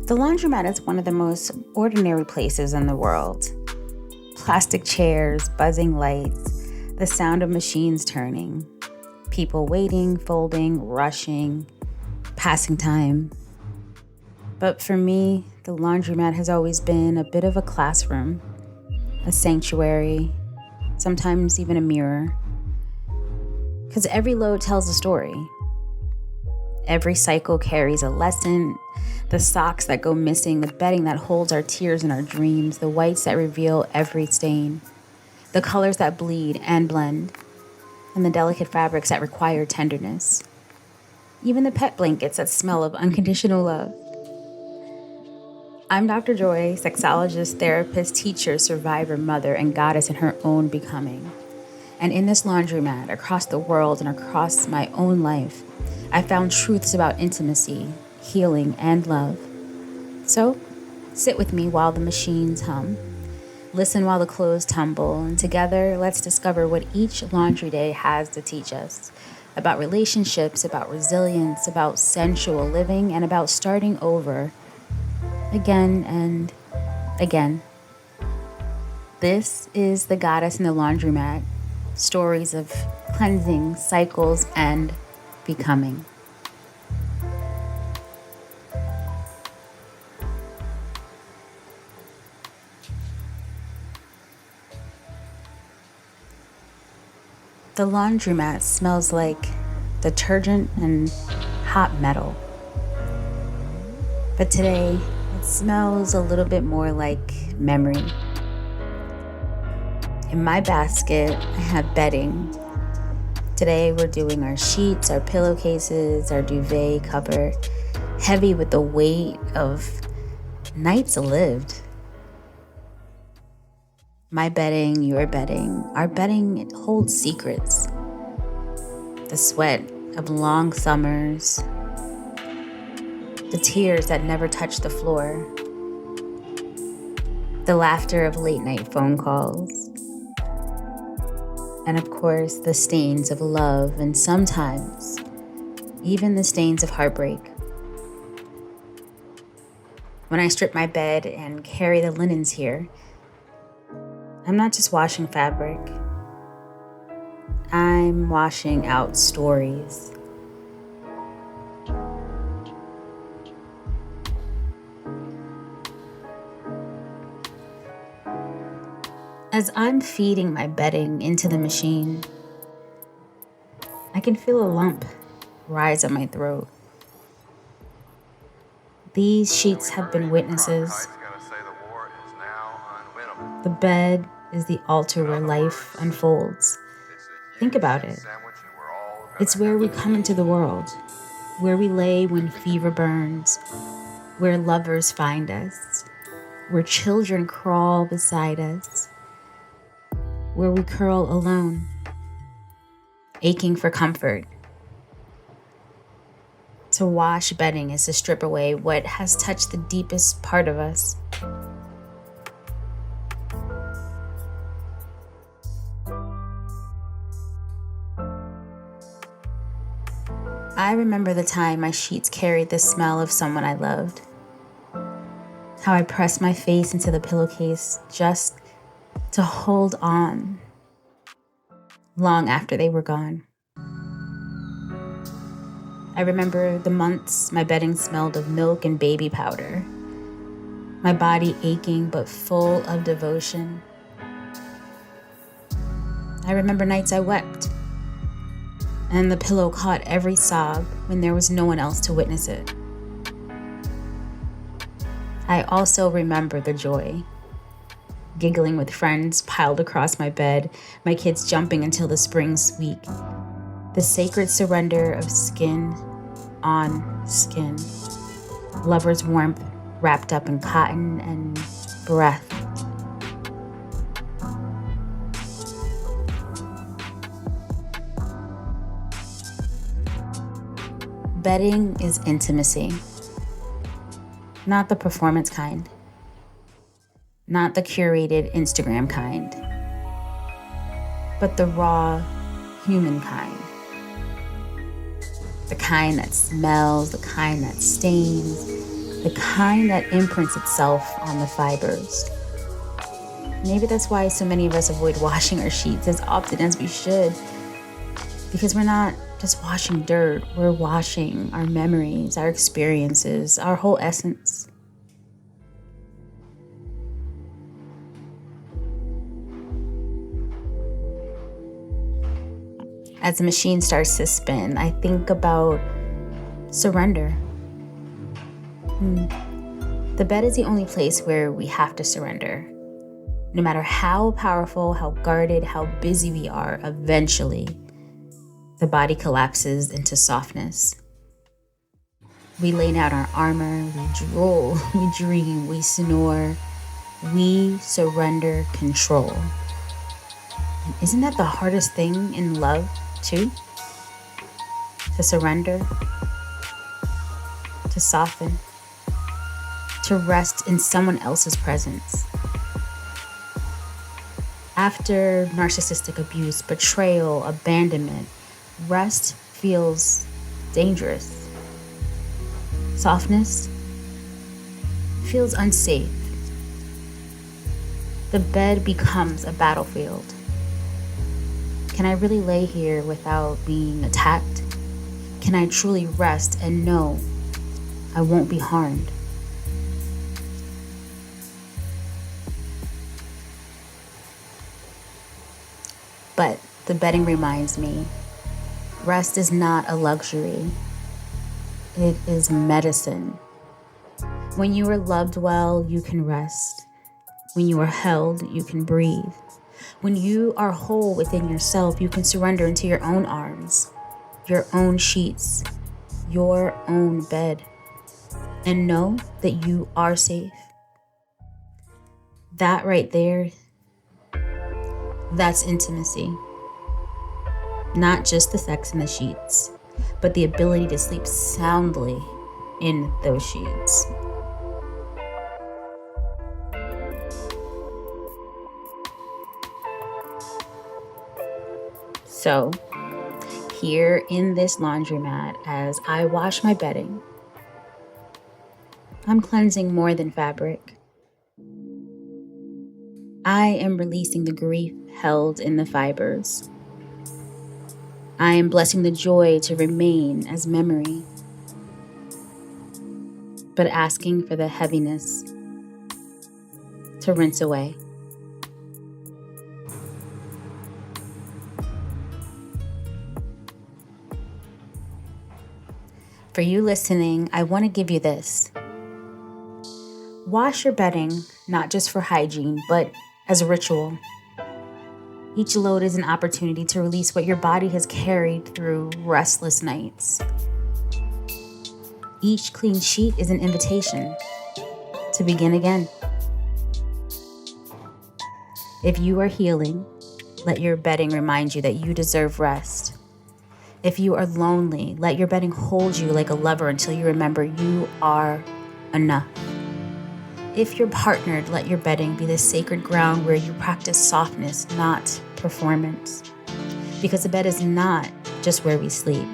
The laundromat is one of the most ordinary places in the world. Plastic chairs, buzzing lights, the sound of machines turning, people waiting, folding, rushing, passing time. But for me, the laundromat has always been a bit of a classroom, a sanctuary, sometimes even a mirror. Because every load tells a story. Every cycle carries a lesson. The socks that go missing, the bedding that holds our tears and our dreams, the whites that reveal every stain, the colors that bleed and blend, and the delicate fabrics that require tenderness. Even the pet blankets that smell of unconditional love. I'm Dr. Joy, sexologist, therapist, teacher, survivor, mother, and goddess in her own becoming. And in this laundromat, across the world and across my own life, I found truths about intimacy, healing, and love. So, sit with me while the machines hum. Listen while the clothes tumble, and together, let's discover what each laundry day has to teach us about relationships, about resilience, about sensual living, and about starting over again and again. This is The Goddess in the Laundromat, stories of cleansing, cycles, and becoming. The laundromat smells like detergent and hot metal. But today, it smells a little bit more like memory. In my basket, I have bedding. Today, we're doing our sheets, our pillowcases, our duvet cover, heavy with the weight of nights lived. My bedding, your bedding, our bedding, it holds secrets. The sweat of long summers, the tears that never touch the floor, the laughter of late night phone calls, and of course, the stains of love and sometimes even the stains of heartbreak. When I strip my bed and carry the linens here, I'm not just washing fabric. I'm washing out stories. As I'm feeding my bedding into the machine, I can feel a lump rise up my throat. These sheets have been witnesses. The bed is the altar where life unfolds. Think about it. It's where we come into the world, where we lay when fever burns, where lovers find us, where children crawl beside us, where we curl alone, aching for comfort. To wash bedding is to strip away what has touched the deepest part of us. I remember the time my sheets carried the smell of someone I loved. How I pressed my face into the pillowcase just to hold on long after they were gone. I remember the months my bedding smelled of milk and baby powder, my body aching but full of devotion. I remember nights I wept, and the pillow caught every sob when there was no one else to witness it. I also remember the joy, giggling with friends piled across my bed, my kids jumping until the springs squeak, the sacred surrender of skin on skin, lovers' warmth wrapped up in cotton and breath. Bedding is intimacy, not the performance kind, not the curated Instagram kind, but the raw human kind. The kind that smells, the kind that stains, the kind that imprints itself on the fibers. Maybe that's why so many of us avoid washing our sheets as often as we should, because we're not just washing dirt, we're washing our memories, our experiences, our whole essence. As the machine starts to spin, I think about surrender. The bed is the only place where we have to surrender. No matter how powerful, how guarded, how busy we are, eventually the body collapses into softness. We lay down our armor, we drool, we dream, we snore. We surrender control. And isn't that the hardest thing in love, too? To surrender, to soften, to rest in someone else's presence. After narcissistic abuse, betrayal, abandonment, rest feels dangerous. Softness feels unsafe. The bed becomes a battlefield. Can I really lay here without being attacked? Can I truly rest and know I won't be harmed? But the bedding reminds me, rest is not a luxury. It is medicine. When you are loved well, you can rest. When you are held, you can breathe. When you are whole within yourself, you can surrender into your own arms, your own sheets, your own bed, and know that you are safe. That right there, that's intimacy. Not just the sex in the sheets, but the ability to sleep soundly in those sheets. So, here in this laundromat, as I wash my bedding, I'm cleansing more than fabric. I am releasing the grief held in the fibers. I am blessing the joy to remain as memory, but asking for the heaviness to rinse away. For you listening, I want to give you this. Wash your bedding, not just for hygiene, but as a ritual. Each load is an opportunity to release what your body has carried through restless nights. Each clean sheet is an invitation to begin again. If you are healing, let your bedding remind you that you deserve rest. If you are lonely, let your bedding hold you like a lover until you remember you are enough. If you're partnered, let your bedding be the sacred ground where you practice softness, not performance. Because the bed is not just where we sleep.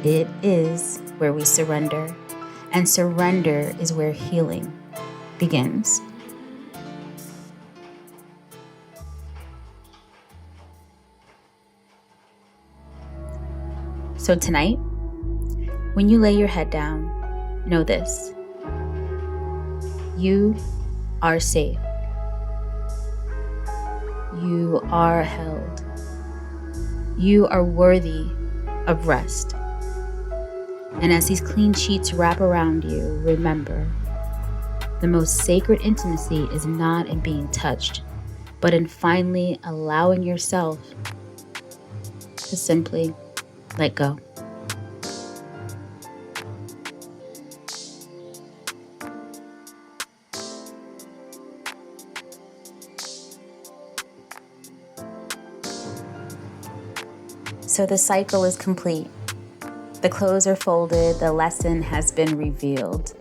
It is where we surrender. And surrender is where healing begins. So tonight, when you lay your head down, know this. You are safe. You are held. You are worthy of rest. And as these clean sheets wrap around you, remember, the most sacred intimacy is not in being touched, but in finally allowing yourself to simply let go. So the cycle is complete. The clothes are folded, the lesson has been revealed.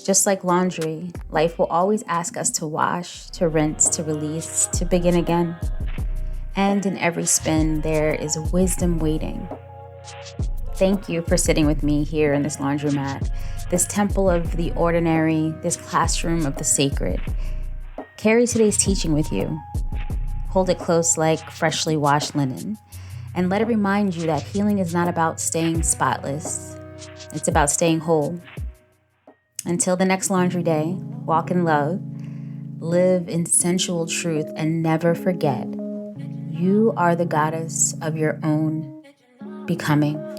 Just like laundry, life will always ask us to wash, to rinse, to release, to begin again. And in every spin, there is wisdom waiting. Thank you for sitting with me here in this laundromat. this temple of the ordinary, this classroom of the sacred. Carry today's teaching with you. Hold it close like freshly washed linen, and let it remind you that healing is not about staying spotless. It's about staying whole. Until the next laundry day, walk in love, live in sensual truth, and never forget, you are the goddess of your own becoming.